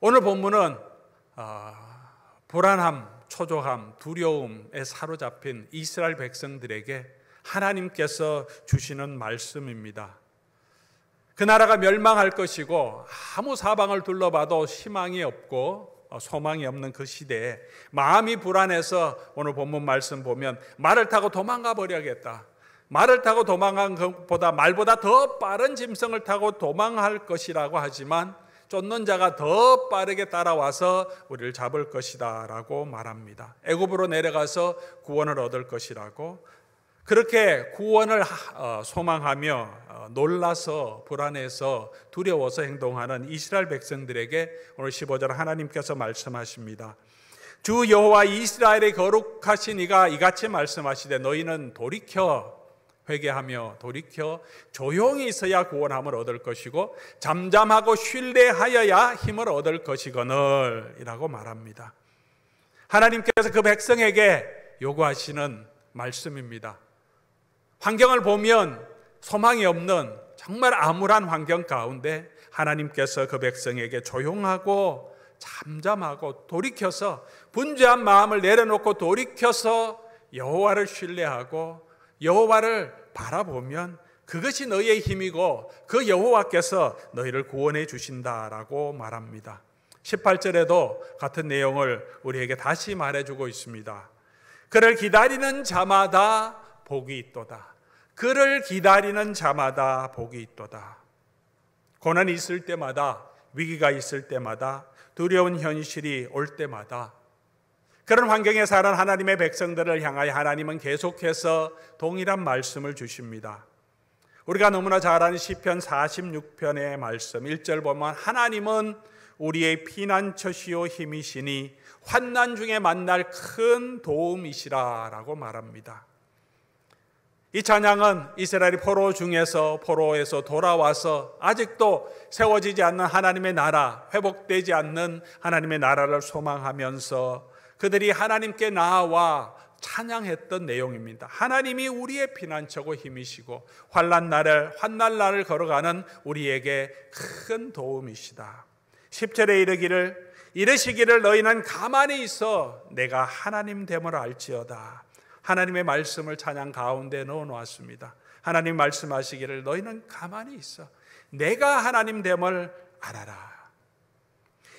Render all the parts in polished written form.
오늘 본문은 불안함, 초조함, 두려움에 사로잡힌 이스라엘 백성들에게 하나님께서 주시는 말씀입니다. 그 나라가 멸망할 것이고 아무 사방을 둘러봐도 희망이 없고 소망이 없는 그 시대에 마음이 불안해서 오늘 본문 말씀 보면 말을 타고 도망가 버려야겠다. 말을 타고 도망간 것보다 말보다 더 빠른 짐승을 타고 도망할 것이라고 하지만 쫓는 자가 더 빠르게 따라와서 우리를 잡을 것이다 라고 말합니다. 애굽으로 내려가서 구원을 얻을 것이라고, 그렇게 구원을 소망하며 놀라서 불안해서 두려워서 행동하는 이스라엘 백성들에게 오늘 15절 하나님께서 말씀하십니다. 주 여호와 이스라엘의 거룩하신 이가 이같이 말씀하시되 너희는 돌이켜 회개하며 돌이켜 조용히 있어야 구원함을 얻을 것이고 잠잠하고 신뢰하여야 힘을 얻을 것이거늘 이라고 말합니다. 하나님께서 그 백성에게 요구하시는 말씀입니다. 환경을 보면 소망이 없는 정말 암울한 환경 가운데 하나님께서 그 백성에게 조용하고 잠잠하고 돌이켜서 분주한 마음을 내려놓고 돌이켜서 여호와를 신뢰하고 여호와를 바라보면 그것이 너희의 힘이고 그 여호와께서 너희를 구원해 주신다라고 말합니다. 18절에도 같은 내용을 우리에게 다시 말해주고 있습니다. 그를 기다리는 자마다 복이 있도다. 그를 기다리는 자마다 복이 있도다. 고난이 있을 때마다, 위기가 있을 때마다, 두려운 현실이 올 때마다 그런 환경에 사는 하나님의 백성들을 향하여 하나님은 계속해서 동일한 말씀을 주십니다. 우리가 너무나 잘 아는 시편 46편의 말씀 1절 보면 하나님은 우리의 피난처시요 힘이시니 환난 중에 만날 큰 도움이시라 라고 말합니다. 이 찬양은 이스라엘이 포로에서 돌아와서 아직도 세워지지 않는 하나님의 나라, 회복되지 않는 하나님의 나라를 소망하면서 그들이 하나님께 나아와 찬양했던 내용입니다. 하나님이 우리의 피난처고 힘이시고 환난 날을 걸어가는 우리에게 큰 도움이시다. 10절에 이르시기를 너희는 가만히 있어 내가 하나님 됨을 알지어다. 하나님의 말씀을 찬양 가운데 넣어 놓았습니다. 하나님 말씀하시기를 너희는 가만히 있어 내가 하나님 됨을 알아라.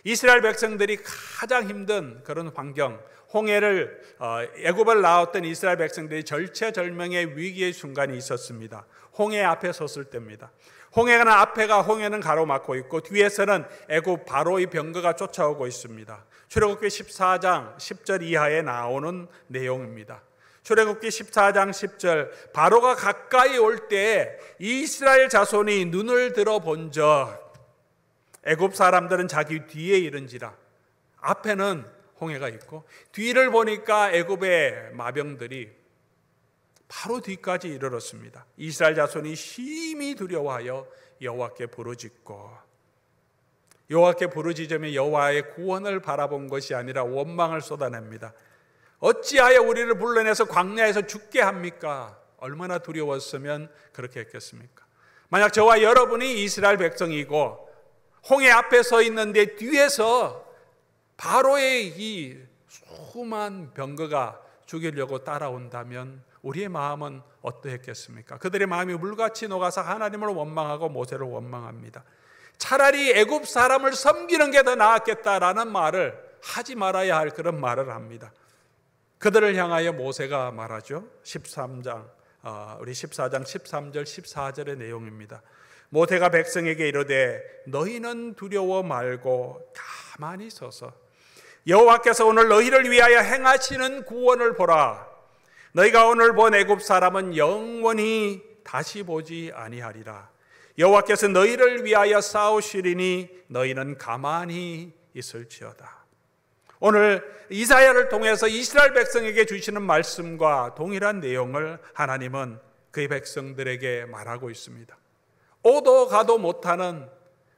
이스라엘 백성들이 가장 힘든 그런 환경, 애굽을 나왔던 이스라엘 백성들이 절체절명의 위기의 순간이 있었습니다. 홍해 앞에 섰을 때입니다. 홍해는 가로막고 있고 뒤에서는 애굽 바로의 병거가 쫓아오고 있습니다. 출애굽기 14장 10절 이하에 나오는 내용입니다. 출애굽기 14장 10절 바로가 가까이 올 때 이스라엘 자손이 눈을 들어 본적 애굽 사람들은 자기 뒤에 이른지라. 앞에는 홍해가 있고 뒤를 보니까 애굽의 마병들이 바로 뒤까지 이르렀습니다. 이스라엘 자손이 심히 두려워하여 여호와께 부르짖고, 여호와께 부르짖으며 여호와의 구원을 바라본 것이 아니라 원망을 쏟아냅니다. 어찌하여 우리를 불러내서 광야에서 죽게 합니까? 얼마나 두려웠으면 그렇게 했겠습니까? 만약 저와 여러분이 이스라엘 백성이고 홍해 앞에 서 있는데 뒤에서 바로의 이 수많은 병거가 죽이려고 따라온다면 우리의 마음은 어떠했겠습니까? 그들의 마음이 물같이 녹아서 하나님을 원망하고 모세를 원망합니다. 차라리 애굽 사람을 섬기는 게 더 나았겠다라는 말을 하지 말아야 할 그런 말을 합니다. 그들을 향하여 모세가 말하죠. 우리 14장 13절 14절의 내용입니다. 모세가 백성에게 이르되 너희는 두려워 말고 가만히 서서 여호와께서 오늘 너희를 위하여 행하시는 구원을 보라. 너희가 오늘 본 애굽 사람은 영원히 다시 보지 아니하리라. 여호와께서 너희를 위하여 싸우시리니 너희는 가만히 있을지어다. 오늘 이사야를 통해서 이스라엘 백성에게 주시는 말씀과 동일한 내용을 하나님은 그의 백성들에게 말하고 있습니다. 오도 가도 못하는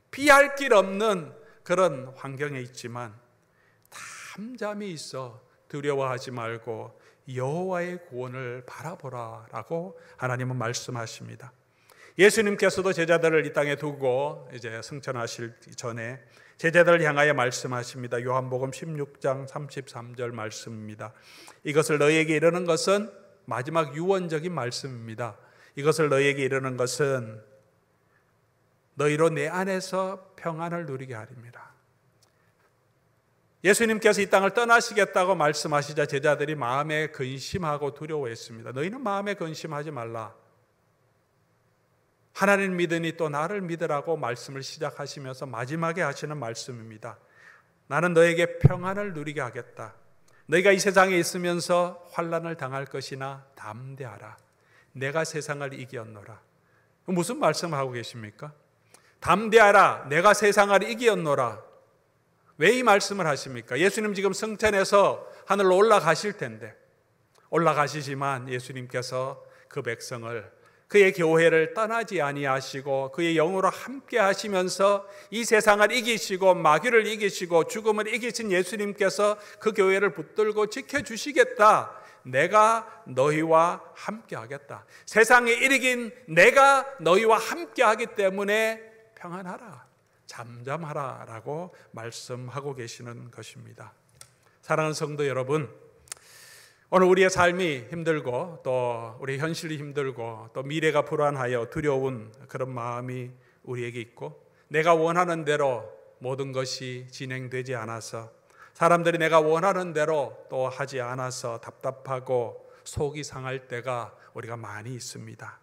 피할 길 없는 그런 환경에 있지만 잠잠히 있어 두려워하지 말고 여호와의 구원을 바라보라 라고 하나님은 말씀하십니다. 예수님께서도 제자들을 이 땅에 두고 이제 승천하실 전에 제자들을 향하여 말씀하십니다. 요한복음 16장 33절 말씀입니다. 이것을 너희에게 이르는 것은, 마지막 유언적인 말씀입니다. 이것을 너희에게 이르는 것은 너희로 내 안에서 평안을 누리게 하리라. 예수님께서 이 땅을 떠나시겠다고 말씀하시자 제자들이 마음에 근심하고 두려워했습니다. 너희는 마음에 근심하지 말라. 하나님 믿으니 또 나를 믿으라고 말씀을 시작하시면서 마지막에 하시는 말씀입니다. 나는 너에게 평안을 누리게 하겠다. 너희가 이 세상에 있으면서 환난을 당할 것이나 담대하라. 내가 세상을 이기었노라. 무슨 말씀하고 계십니까? 담대하라. 내가 세상을 이기었노라. 왜 이 말씀을 하십니까? 예수님 지금 승천해서 하늘로 올라가실 텐데, 올라가시지만 예수님께서 그 백성을, 그의 교회를 떠나지 아니하시고 그의 영으로 함께 하시면서 이 세상을 이기시고 마귀를 이기시고 죽음을 이기신 예수님께서 그 교회를 붙들고 지켜주시겠다. 내가 너희와 함께 하겠다. 세상에 이긴 내가 너희와 함께 하기 때문에 평안하라, 잠잠하라 라고 말씀하고 계시는 것입니다. 사랑하는 성도 여러분, 오늘 우리의 삶이 힘들고 또 우리 현실이 힘들고 또 미래가 불안하여 두려운 그런 마음이 우리에게 있고, 내가 원하는 대로 모든 것이 진행되지 않아서, 사람들이 내가 원하는 대로 또 하지 않아서 답답하고 속이 상할 때가 우리가 많이 있습니다.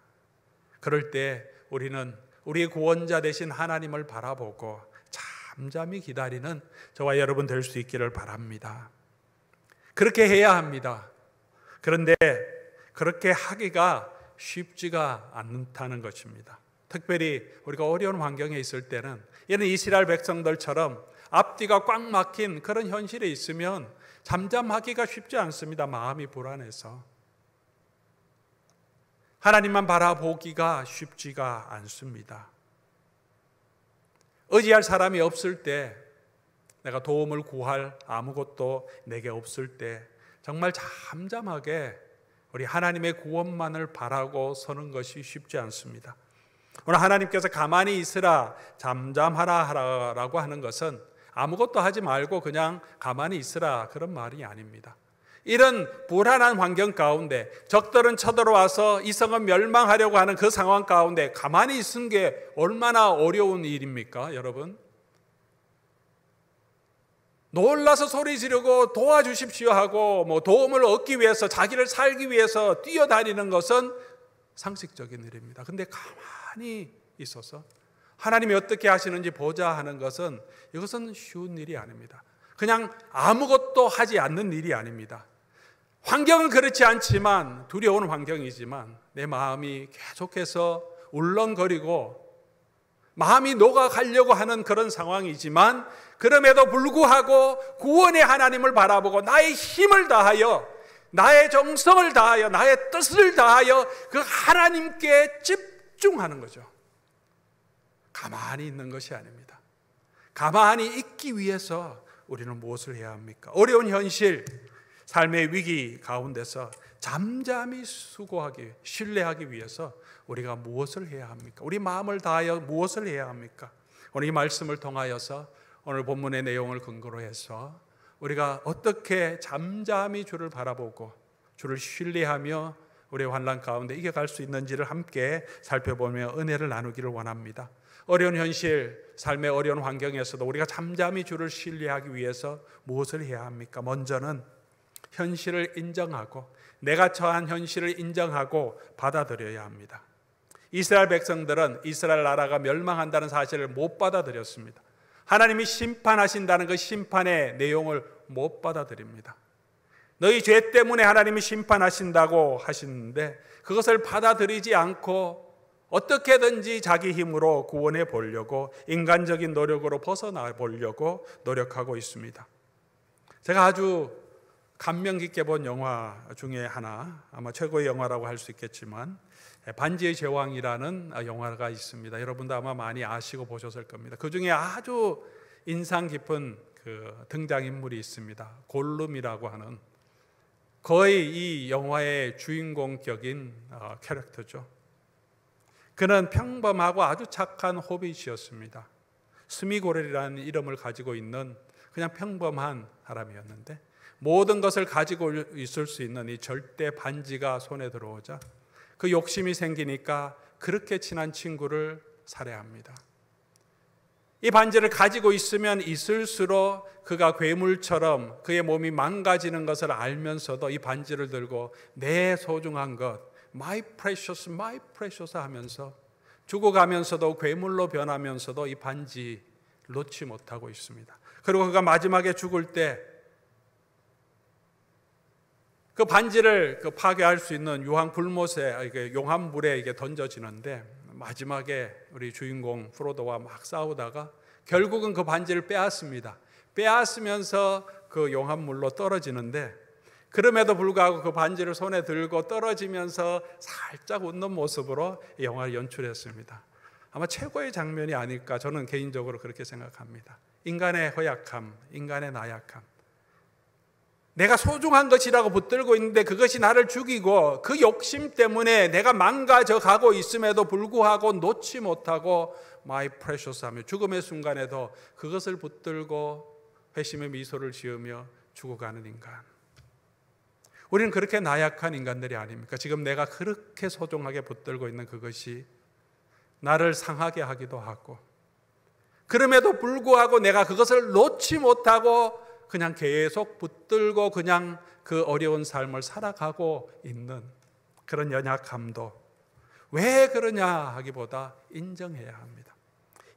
그럴 때 우리는 우리의 구원자 되신 하나님을 바라보고 잠잠히 기다리는 저와 여러분 될 수 있기를 바랍니다. 그렇게 해야 합니다. 그런데 그렇게 하기가 쉽지가 않다는 것입니다. 특별히 우리가 어려운 환경에 있을 때는, 이런 이스라엘 백성들처럼 앞뒤가 꽉 막힌 그런 현실에 있으면 잠잠하기가 쉽지 않습니다. 마음이 불안해서 하나님만 바라보기가 쉽지가 않습니다. 의지할 사람이 없을 때, 내가 도움을 구할 아무것도 내게 없을 때 정말 잠잠하게 우리 하나님의 구원만을 바라고 서는 것이 쉽지 않습니다. 오늘 하나님께서 가만히 있으라, 잠잠하라 라고 하는 것은 아무것도 하지 말고 그냥 가만히 있으라, 그런 말이 아닙니다. 이런 불안한 환경 가운데, 적들은 쳐들어와서 이 성은 멸망하려고 하는 그 상황 가운데 가만히 있는 게 얼마나 어려운 일입니까, 여러분? 놀라서 소리 지르고 도와주십시오 하고 도움을 얻기 위해서, 자기를 살기 위해서 뛰어다니는 것은 상식적인 일입니다. 근데 가만히 있어서 하나님이 어떻게 하시는지 보자 하는 것은, 이것은 쉬운 일이 아닙니다. 그냥 아무것도 하지 않는 일이 아닙니다. 환경은 그렇지 않지만, 두려운 환경이지만 내 마음이 계속해서 울렁거리고 마음이 녹아가려고 하는 그런 상황이지만, 그럼에도 불구하고 구원의 하나님을 바라보고 나의 힘을 다하여, 나의 정성을 다하여, 나의 뜻을 다하여 그 하나님께 집중하는 거죠. 가만히 있는 것이 아닙니다. 가만히 있기 위해서 우리는 무엇을 해야 합니까? 어려운 현실, 삶의 위기 가운데서 잠잠히 수고하기, 신뢰하기 위해서 우리가 무엇을 해야 합니까? 우리 마음을 다하여 무엇을 해야 합니까? 오늘 이 말씀을 통하여서, 오늘 본문의 내용을 근거로 해서 우리가 어떻게 잠잠히 주를 바라보고 주를 신뢰하며 우리의 환난 가운데 이겨갈 수 있는지를 함께 살펴보며 은혜를 나누기를 원합니다. 어려운 현실, 삶의 어려운 환경에서도 우리가 잠잠히 주를 신뢰하기 위해서 무엇을 해야 합니까? 먼저는 현실을 인정하고, 내가 처한 현실을 인정하고 받아들여야 합니다. 이스라엘 백성들은 이스라엘 나라가 멸망한다는 사실을 못 받아들였습니다. 하나님이 심판하신다는 그 심판의 내용을 못 받아들입니다. 너희 죄 때문에 하나님이 심판하신다고 하시는데 그것을 받아들이지 않고 어떻게든지 자기 힘으로 구원해 보려고, 인간적인 노력으로 벗어나 보려고 노력하고 있습니다. 제가 아주 감명 깊게 본 영화 중에 하나, 아마 최고의 영화라고 할 수 있겠지만 반지의 제왕이라는 영화가 있습니다. 여러분도 아마 많이 아시고 보셨을 겁니다. 그 중에 아주 인상 깊은 그 등장인물이 있습니다. 골룸이라고 하는, 거의 이 영화의 주인공격인 캐릭터죠. 그는 평범하고 아주 착한 호빗이었습니다. 스미고렐이라는 이름을 가지고 있는 그냥 평범한 사람이었는데 모든 것을 가지고 있을 수 있는 이 절대 반지가 손에 들어오자 그 욕심이 생기니까 그렇게 친한 친구를 살해합니다. 이 반지를 가지고 있으면 있을수록 그가 괴물처럼 그의 몸이 망가지는 것을 알면서도 이 반지를 들고 내 소중한 것, my precious, my precious 하면서 죽어가면서도 괴물로 변하면서도 이 반지 놓지 못하고 있습니다. 그리고 그가 마지막에 죽을 때 그 반지를 파괴할 수 있는 유황 불못에 용암물에 이게 던져지는데 마지막에 우리 주인공 프로도와 막 싸우다가 결국은 그 반지를 빼앗습니다. 빼앗으면서 그 용암물로 떨어지는데 그럼에도 불구하고 그 반지를 손에 들고 떨어지면서 살짝 웃는 모습으로 영화를 연출했습니다. 아마 최고의 장면이 아닐까 저는 개인적으로 그렇게 생각합니다. 인간의 허약함, 인간의 나약함. 내가 소중한 것이라고 붙들고 있는데 그것이 나를 죽이고 그 욕심 때문에 내가 망가져 가고 있음에도 불구하고 놓지 못하고 my precious 하며 죽음의 순간에도 그것을 붙들고 회심의 미소를 지으며 죽어가는 인간. 우리는 그렇게 나약한 인간들이 아닙니까? 지금 내가 그렇게 소중하게 붙들고 있는 그것이 나를 상하게 하기도 하고 그럼에도 불구하고 내가 그것을 놓지 못하고 그냥 계속 붙들고 그냥 그 어려운 삶을 살아가고 있는 그런 연약함도 왜 그러냐 하기보다 인정해야 합니다.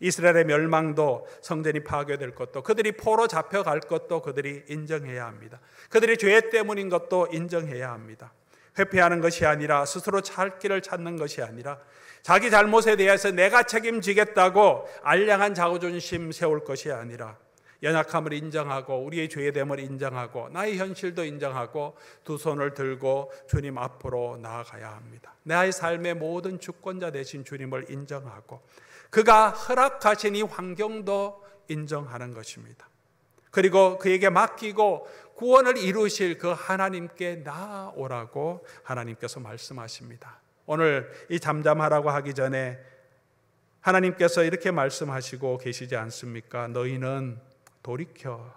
이스라엘의 멸망도 성전이 파괴될 것도 그들이 포로 잡혀갈 것도 그들이 인정해야 합니다. 그들이 죄 때문인 것도 인정해야 합니다. 회피하는 것이 아니라 스스로 살 길을 찾는 것이 아니라 자기 잘못에 대해서 내가 책임지겠다고 알량한 자고존심 세울 것이 아니라 연약함을 인정하고 우리의 죄됨을 인정하고 나의 현실도 인정하고 두 손을 들고 주님 앞으로 나아가야 합니다. 나의 삶의 모든 주권자 되신 주님을 인정하고 그가 허락하신 이 환경도 인정하는 것입니다. 그리고 그에게 맡기고 구원을 이루실 그 하나님께 나아오라고 하나님께서 말씀하십니다. 오늘 이 잠잠하라고 하기 전에 하나님께서 이렇게 말씀하시고 계시지 않습니까? 너희는 돌이켜.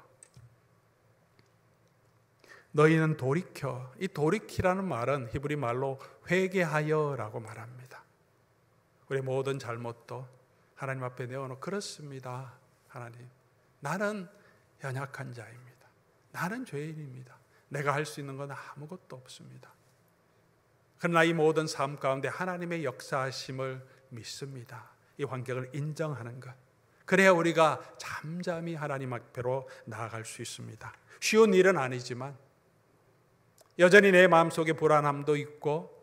이 돌이키라는 말은 히브리 말로 회개하여라고 말합니다. 우리 모든 잘못도 하나님 앞에 내어놓고 그렇습니다. 하나님, 나는 연약한 자입니다. 나는 죄인입니다. 내가 할 수 있는 건 아무것도 없습니다. 그러나 이 모든 삶 가운데 하나님의 역사하심을 믿습니다. 이 환경을 인정하는 것. 그래야 우리가 잠잠히 하나님 앞으로 나아갈 수 있습니다. 쉬운 일은 아니지만 여전히 내 마음속에 불안함도 있고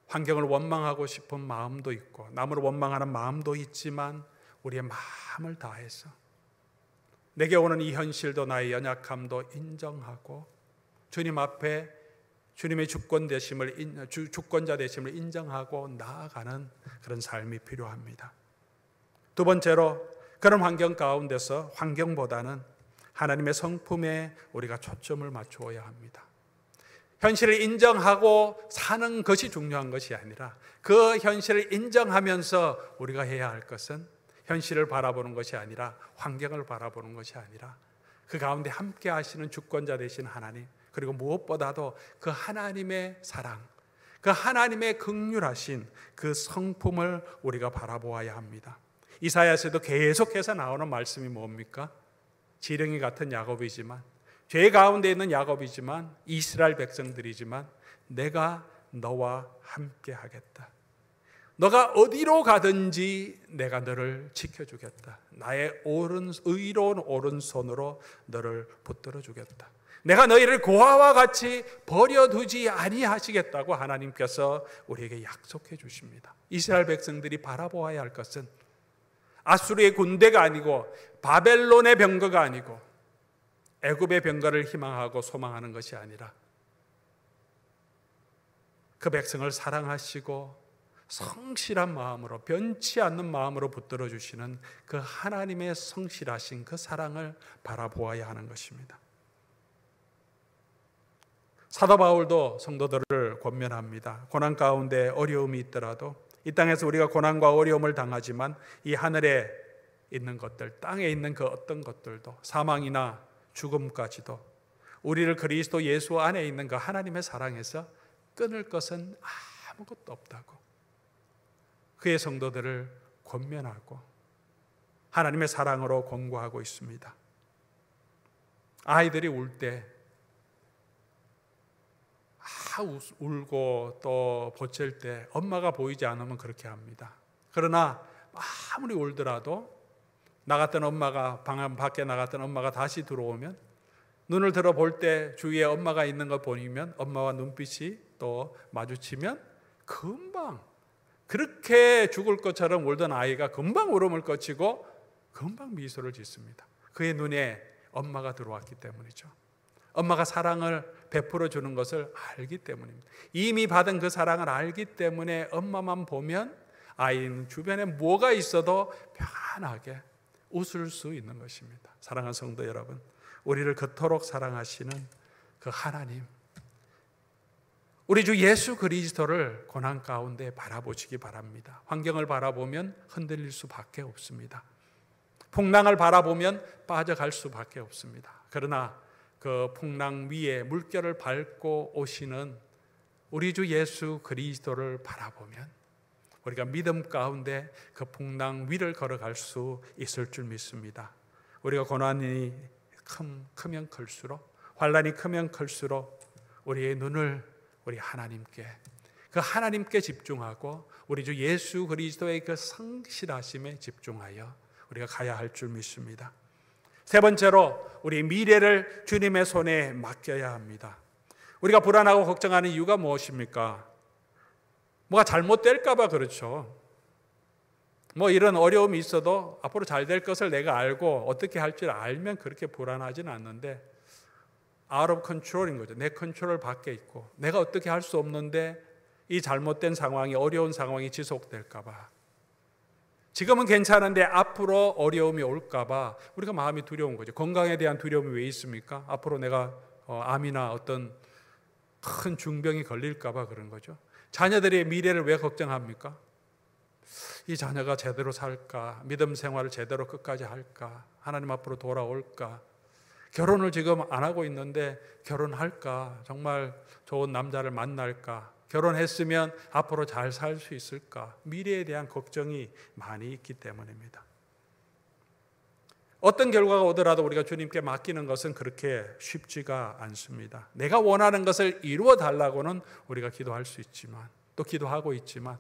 환경을 원망하고 싶은 마음도 있고 남을 원망하는 마음도 있지만 우리의 마음을 다해서 내게 오는 이 현실도 나의 연약함도 인정하고 주님 앞에 주님의 주권자 되심을 인정하고 나아가는 그런 삶이 필요합니다. 두 번째로 그런 환경 가운데서 환경보다는 하나님의 성품에 우리가 초점을 맞추어야 합니다. 현실을 인정하고 사는 것이 중요한 것이 아니라 그 현실을 인정하면서 우리가 해야 할 것은 현실을 바라보는 것이 아니라 환경을 바라보는 것이 아니라 그 가운데 함께 하시는 주권자 되신 하나님, 그리고 무엇보다도 그 하나님의 사랑, 그 하나님의 긍휼하신 그 성품을 우리가 바라보아야 합니다. 이사야서도 계속해서 나오는 말씀이 뭡니까? 지렁이 같은 야곱이지만 죄 가운데 있는 야곱이지만 이스라엘 백성들이지만 내가 너와 함께 하겠다. 너가 어디로 가든지 내가 너를 지켜주겠다. 나의 의로운 오른손으로 너를 붙들어 주겠다. 내가 너희를 고아와 같이 버려두지 아니하시겠다고 하나님께서 우리에게 약속해 주십니다. 이스라엘 백성들이 바라보아야 할 것은 아수르의 군대가 아니고 바벨론의 병거가 아니고 애굽의 병거를 희망하고 소망하는 것이 아니라 그 백성을 사랑하시고 성실한 마음으로 변치 않는 마음으로 붙들어 주시는 그 하나님의 성실하신 그 사랑을 바라보아야 하는 것입니다. 사도 바울도 성도들을 권면합니다. 고난 가운데 어려움이 있더라도 이 땅에서 우리가 고난과 어려움을 당하지만 이 하늘에 있는 것들, 땅에 있는 그 어떤 것들도, 사망이나 죽음까지도 우리를 그리스도 예수 안에 있는 그 하나님의 사랑에서 끊을 것은 아무것도 없다고 그의 성도들을 권면하고 하나님의 사랑으로 권고하고 있습니다. 아이들이 울 때 울고 또 보챌 때 엄마가 보이지 않으면 그렇게 합니다. 그러나 아무리 울더라도 나갔던 엄마가, 방 밖에 나갔던 엄마가 다시 들어오면 눈을 들어 볼 때 주위에 엄마가 있는 걸 보이면 엄마와 눈빛이 또 마주치면 금방, 그렇게 죽을 것처럼 울던 아이가 금방 울음을 그치고 금방 미소를 짓습니다. 그의 눈에 엄마가 들어왔기 때문이죠. 엄마가 사랑을 베풀어 주는 것을 알기 때문입니다. 이미 받은 그 사랑을 알기 때문에 엄마만 보면 아이는 주변에 뭐가 있어도 편하게 웃을 수 있는 것입니다. 사랑하는 성도 여러분, 우리를 그토록 사랑하시는 그 하나님, 우리 주 예수 그리스도를 고난 가운데 바라보시기 바랍니다. 환경을 바라보면 흔들릴 수밖에 없습니다. 풍랑을 바라보면 빠져갈 수밖에 없습니다. 그러나 그 풍랑 위에 물결을 밟고 오시는 우리 주 예수 그리스도를 바라보면 우리가 믿음 가운데 그 풍랑 위를 걸어갈 수 있을 줄 믿습니다. 우리가 고난이 크면 클수록, 환난이 크면 클수록 우리의 눈을 우리 하나님께, 그 하나님께 집중하고 우리 주 예수 그리스도의 그 성실하심에 집중하여 우리가 가야 할 줄 믿습니다. 세 번째로 우리 미래를 주님의 손에 맡겨야 합니다. 우리가 불안하고 걱정하는 이유가 무엇입니까? 뭐가 잘못될까 봐 그렇죠. 뭐 이런 어려움이 있어도 앞으로 잘 될 것을 내가 알고 어떻게 할 줄 알면 그렇게 불안하지는 않는데 out of control인 거죠. 내 컨트롤 밖에 있고 내가 어떻게 할 수 없는데 이 잘못된 상황이, 어려운 상황이 지속될까 봐, 지금은 괜찮은데 앞으로 어려움이 올까 봐 우리가 마음이 두려운 거죠. 건강에 대한 두려움이 왜 있습니까? 앞으로 내가 암이나 어떤 큰 중병이 걸릴까 봐 그런 거죠. 자녀들의 미래를 왜 걱정합니까? 이 자녀가 제대로 살까? 믿음 생활을 제대로 끝까지 할까? 하나님 앞으로 돌아올까? 결혼을 지금 안 하고 있는데 결혼할까? 정말 좋은 남자를 만날까? 결혼했으면 앞으로 잘 살 수 있을까? 미래에 대한 걱정이 많이 있기 때문입니다. 어떤 결과가 오더라도 우리가 주님께 맡기는 것은 그렇게 쉽지가 않습니다. 내가 원하는 것을 이루어 달라고는 우리가 기도할 수 있지만, 또 기도하고 있지만,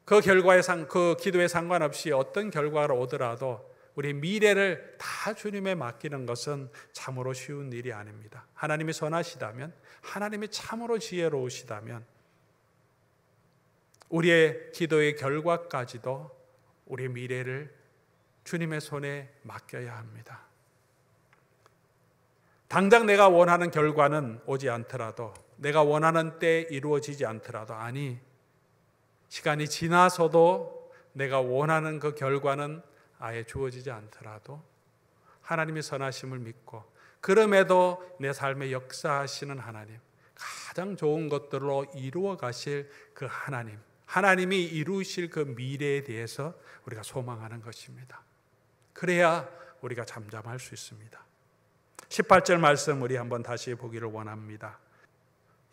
그 결과에 그 기도에 상관없이 어떤 결과가 오더라도 우리 미래를 다 주님에 맡기는 것은 참으로 쉬운 일이 아닙니다. 하나님이 선하시다면, 하나님이 참으로 지혜로우시다면 우리의 기도의 결과까지도 우리의 미래를 주님의 손에 맡겨야 합니다. 당장 내가 원하는 결과는 오지 않더라도, 내가 원하는 때에 이루어지지 않더라도, 아니 시간이 지나서도 내가 원하는 그 결과는 아예 주어지지 않더라도 하나님의 선하심을 믿고, 그럼에도 내 삶에 역사하시는 하나님, 가장 좋은 것들로 이루어 가실 그 하나님, 하나님이 이루실 그 미래에 대해서 우리가 소망하는 것입니다. 그래야 우리가 잠잠할 수 있습니다. 18절 말씀 우리 한번 다시 보기를 원합니다.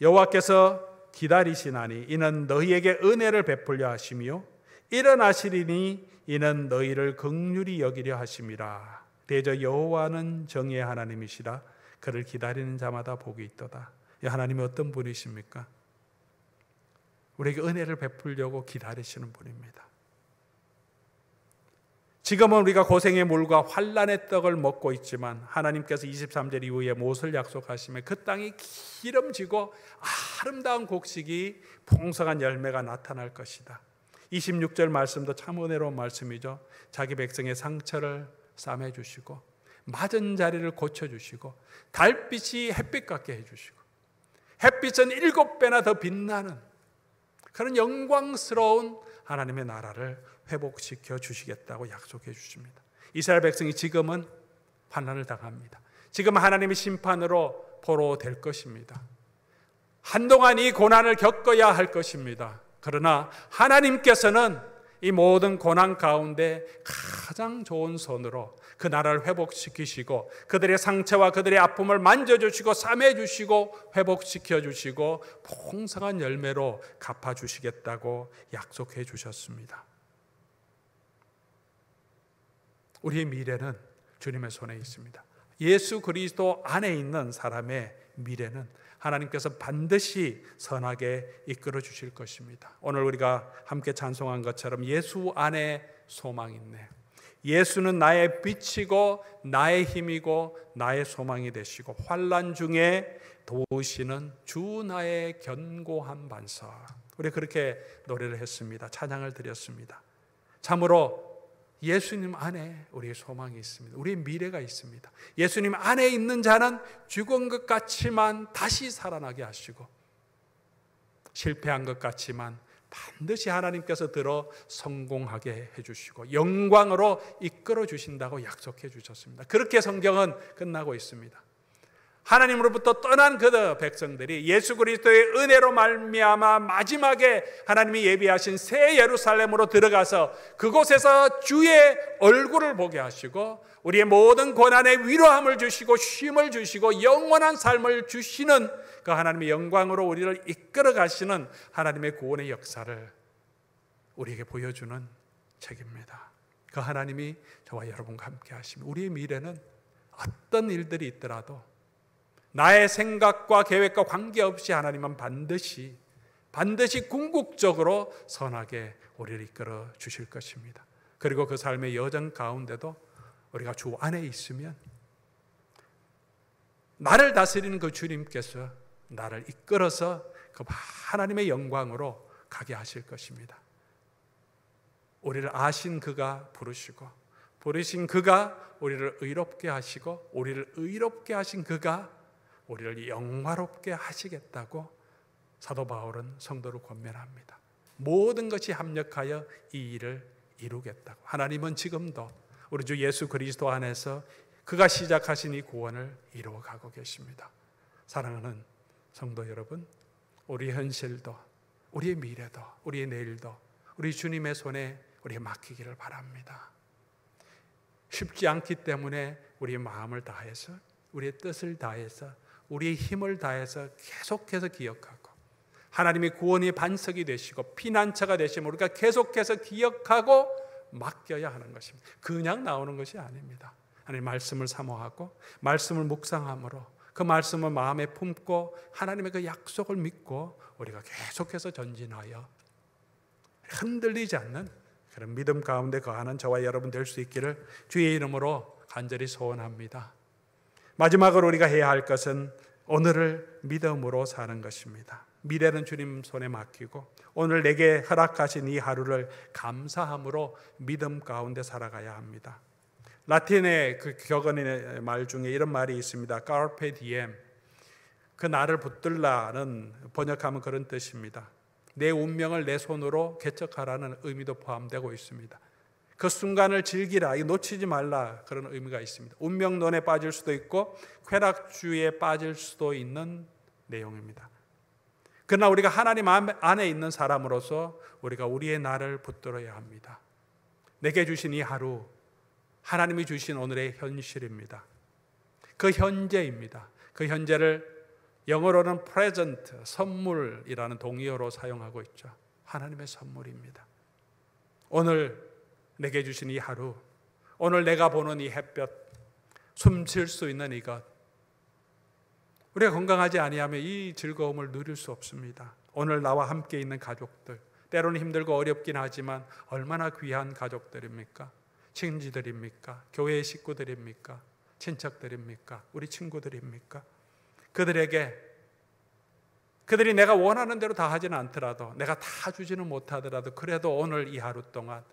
여호와께서 기다리시나니 이는 너희에게 은혜를 베풀려 하시며 일어나시리니 이는 너희를 긍휼히 여기려 하심이라. 대저 여호와는 정의의 하나님이시라. 그를 기다리는 자마다 복이 있도다. 이 하나님이 어떤 분이십니까? 우리에게 은혜를 베풀려고 기다리시는 분입니다. 지금은 우리가 고생의 물과 환난의 떡을 먹고 있지만 하나님께서 23절 이후에 무엇을 약속하시면 그 땅이 기름지고 아름다운 곡식이 풍성한 열매가 나타날 것이다. 26절 말씀도 참 은혜로운 말씀이죠. 자기 백성의 상처를 싸매주시고 맞은 자리를 고쳐주시고 달빛이 햇빛 같게 해주시고 햇빛은 7배나 더 빛나는 그런 영광스러운 하나님의 나라를 회복시켜 주시겠다고 약속해 주십니다. 이스라엘 백성이 지금은 환난을 당합니다. 지금 하나님의 심판으로 포로될 것입니다. 한동안 이 고난을 겪어야 할 것입니다. 그러나 하나님께서는 이 모든 고난 가운데 가장 좋은 손으로 그 나라를 회복시키시고 그들의 상처와 그들의 아픔을 만져주시고 싸매주시고 회복시켜주시고 풍성한 열매로 갚아주시겠다고 약속해 주셨습니다. 우리의 미래는 주님의 손에 있습니다. 예수 그리스도 안에 있는 사람의 미래는 하나님께서 반드시 선하게 이끌어 주실 것입니다. 오늘 우리가 함께 찬송한 것처럼 예수 안에 소망이 있네. 예수는 나의 빛이고 나의 힘이고 나의 소망이 되시고 환난 중에 도우시는 주 나의 견고한 반석. 우리 그렇게 노래를 했습니다. 찬양을 드렸습니다. 참으로 예수님 안에 우리의 소망이 있습니다. 우리의 미래가 있습니다. 예수님 안에 있는 자는 죽은 것 같지만 다시 살아나게 하시고 실패한 것 같지만 반드시 하나님께서 들어 성공하게 해주시고 영광으로 이끌어 주신다고 약속해 주셨습니다. 그렇게 성경은 끝나고 있습니다. 하나님으로부터 떠난 그 백성들이 예수 그리스도의 은혜로 말미암아 마지막에 하나님이 예비하신 새 예루살렘으로 들어가서 그곳에서 주의 얼굴을 보게 하시고 우리의 모든 고난에 위로함을 주시고 쉼을 주시고 영원한 삶을 주시는 그 하나님의 영광으로 우리를 이끌어 가시는 하나님의 구원의 역사를 우리에게 보여주는 책입니다. 그 하나님이 저와 여러분과 함께 하십니다. 우리의 미래는 어떤 일들이 있더라도 나의 생각과 계획과 관계없이 하나님은 반드시 궁극적으로 선하게 우리를 이끌어 주실 것입니다. 그리고 그 삶의 여정 가운데도 우리가 주 안에 있으면 나를 다스리는 그 주님께서 나를 이끌어서 그 하나님의 영광으로 가게 하실 것입니다. 우리를 아신 그가 부르신 그가 우리를 의롭게 하시고 우리를 의롭게 하신 그가 우리를 영화롭게 하시겠다고 사도 바울은 성도를 권면합니다. 모든 것이 합력하여 이 일을 이루겠다고. 하나님은 지금도 우리 주 예수 그리스도 안에서 그가 시작하신 이 구원을 이루어가고 계십니다. 사랑하는 성도 여러분, 우리의 현실도 우리의 미래도 우리의 내일도 우리 주님의 손에 우리에 맡기기를 바랍니다. 쉽지 않기 때문에 우리의 마음을 다해서 우리의 뜻을 다해서 우리의 힘을 다해서 계속해서 기억하고 하나님의 구원의 반석이 되시고 피난처가 되시면 우리가 계속해서 기억하고 맡겨야 하는 것입니다. 그냥 나오는 것이 아닙니다. 하나님 말씀을 사모하고 말씀을 묵상함으로 그 말씀을 마음에 품고 하나님의 그 약속을 믿고 우리가 계속해서 전진하여 흔들리지 않는 그런 믿음 가운데 거하는 저와 여러분 될 수 있기를 주의 이름으로 간절히 소원합니다. 마지막으로 우리가 해야 할 것은 오늘을 믿음으로 사는 것입니다. 미래는 주님 손에 맡기고 오늘 내게 허락하신 이 하루를 감사함으로 믿음 가운데 살아가야 합니다. 라틴의 그 격언의 말 중에 이런 말이 있습니다. Carpe diem. 그 날을 붙들라는 번역하면 그런 뜻입니다. 내 운명을 내 손으로 개척하라는 의미도 포함되고 있습니다. 그 순간을 즐기라, 놓치지 말라, 그런 의미가 있습니다. 운명론에 빠질 수도 있고 쾌락주의에 빠질 수도 있는 내용입니다. 그러나 우리가 하나님 안에 있는 사람으로서 우리가 우리의 날을 붙들어야 합니다. 내게 주신 이 하루, 하나님이 주신 오늘의 현실입니다. 그 현재입니다. 그 현재를 영어로는 present, 선물이라는 동의어로 사용하고 있죠. 하나님의 선물입니다. 오늘 내게 주신 이 하루, 오늘 내가 보는 이 햇볕, 숨쉴 수 있는 이것, 우리가 건강하지 아니하면 이 즐거움을 누릴 수 없습니다. 오늘 나와 함께 있는 가족들, 때로는 힘들고 어렵긴 하지만 얼마나 귀한 가족들입니까? 친지들입니까? 교회의 식구들입니까? 친척들입니까? 우리 친구들입니까? 그들이 내가 원하는 대로 다 하지는 않더라도, 내가 다 주지는 못하더라도 그래도 오늘 이 하루 동안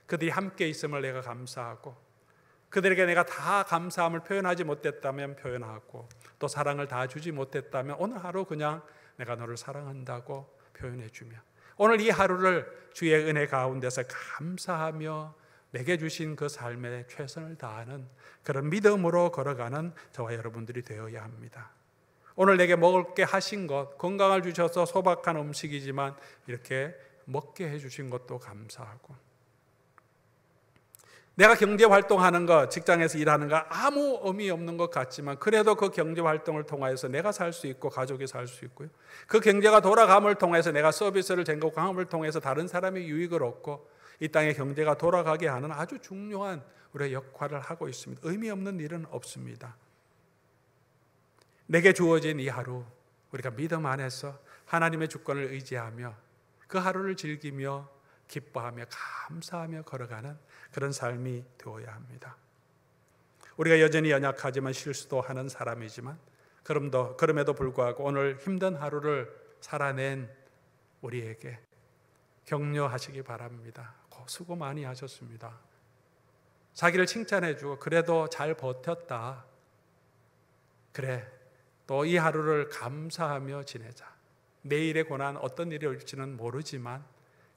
그들이 함께 있음을 내가 감사하고, 그들에게 내가 다 감사함을 표현하지 못했다면 표현하고, 또 사랑을 다 주지 못했다면 오늘 하루 그냥 내가 너를 사랑한다고 표현해주며, 오늘 이 하루를 주의 은혜 가운데서 감사하며 내게 주신 그 삶에 최선을 다하는 그런 믿음으로 걸어가는 저와 여러분들이 되어야 합니다. 오늘 내게 먹을 게 하신 것, 건강을 주셔서 소박한 음식이지만 이렇게 먹게 해주신 것도 감사하고, 내가 경제활동하는 것, 직장에서 일하는 거 아무 의미 없는 것 같지만 그래도 그 경제활동을 통해서 내가 살 수 있고 가족이 살 수 있고요, 그 경제가 돌아감을 통해서 내가 서비스를 제공함을 통해서 다른 사람이 유익을 얻고 이 땅의 경제가 돌아가게 하는 아주 중요한 우리의 역할을 하고 있습니다. 의미 없는 일은 없습니다. 내게 주어진 이 하루, 우리가 믿음 안에서 하나님의 주권을 의지하며 그 하루를 즐기며 기뻐하며 감사하며 걸어가는 그런 삶이 되어야 합니다. 우리가 여전히 연약하지만 실수도 하는 사람이지만 그럼에도 불구하고 오늘 힘든 하루를 살아낸 우리에게 격려하시기 바랍니다. 수고 많이 하셨습니다. 자기를 칭찬해 주고 그래도 잘 버텼다. 그래, 또 이 하루를 감사하며 지내자. 내일의 고난 어떤 일이 올지는 모르지만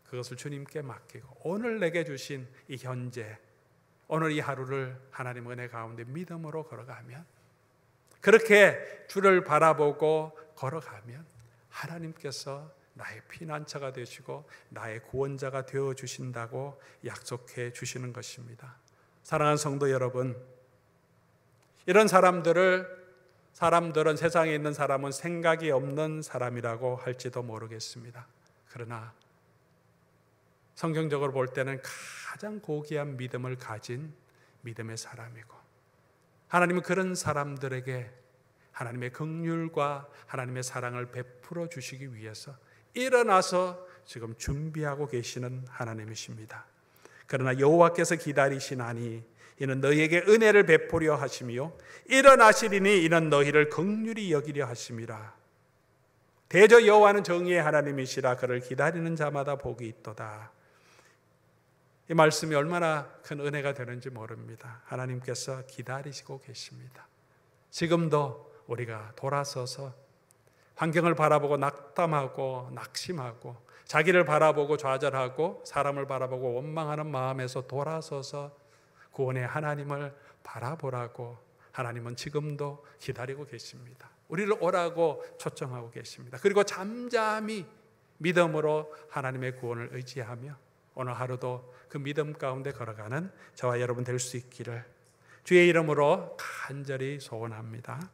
그것을 주님께 맡기고 오늘 내게 주신 이 현재, 오늘 이 하루를 하나님 은혜 가운데 믿음으로 걸어가면, 그렇게 주를 바라보고 걸어가면 하나님께서 나의 피난처가 되시고 나의 구원자가 되어주신다고 약속해 주시는 것입니다. 사랑하는 성도 여러분, 이런 사람들은 세상에 있는 사람은 생각이 없는 사람이라고 할지도 모르겠습니다. 그러나 성경적으로 볼 때는 가장 고귀한 믿음을 가진 믿음의 사람이고, 하나님은 그런 사람들에게 하나님의 긍휼과 하나님의 사랑을 베풀어 주시기 위해서 일어나서 지금 준비하고 계시는 하나님이십니다. 그러나 여호와께서 기다리시나니 이는 너희에게 은혜를 베푸려 하시며 일어나시리니 이는 너희를 긍휼히 여기려 하심이라. 대저 여호와는 정의의 하나님이시라. 그를 기다리는 자마다 복이 있도다. 이 말씀이 얼마나 큰 은혜가 되는지 모릅니다. 하나님께서 기다리시고 계십니다. 지금도 우리가 돌아서서 환경을 바라보고 낙담하고 낙심하고 자기를 바라보고 좌절하고 사람을 바라보고 원망하는 마음에서 돌아서서 구원의 하나님을 바라보라고 하나님은 지금도 기다리고 계십니다. 우리를 오라고 초청하고 계십니다. 그리고 잠잠히 믿음으로 하나님의 구원을 의지하며 오늘 하루도 그 믿음 가운데 걸어가는 저와 여러분 될 수 있기를 주의 이름으로 간절히 소원합니다.